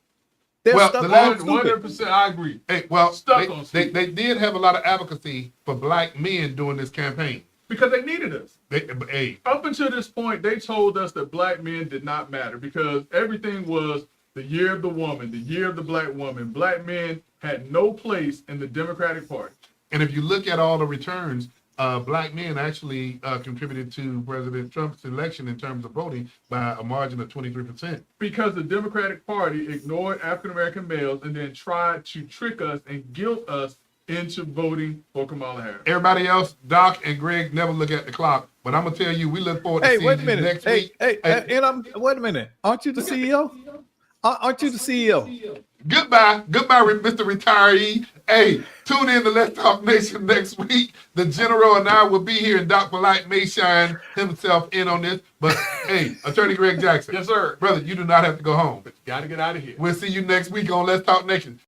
They're Well, stuck the on last stupid. 100%. I agree. Hey, well, Stuck on they stupid. did have a lot of advocacy for black men during this campaign. Because they needed us. Hey, Up until this point, they told us that black men did not matter because everything was the year of the woman, the year of the black woman. Black men had no place in the Democratic Party. and if you look at all the returns, black men actually contributed to President Trump's election in terms of voting by a margin of 23%. Because the Democratic Party ignored African American males and then tried to trick us and guilt us into voting for Kamala Harris. Everybody else, Doc and Greg, never look at the clock. But I'm gonna tell you, we look forward to Hey, seeing wait a you minute. next Hey, week. hey, and wait a minute. Aren't you the CEO? Aren't you the CEO? Goodbye, Mr. Retiree. Hey, tune in to Let's Talk Nation next week. The General and I will be here, and Doc Polite may shine himself in on this. But hey, Attorney Greg Jackson, Yes, sir. brother, you do not have to go home. Got to get out of here. We'll see you next week on Let's Talk Nation.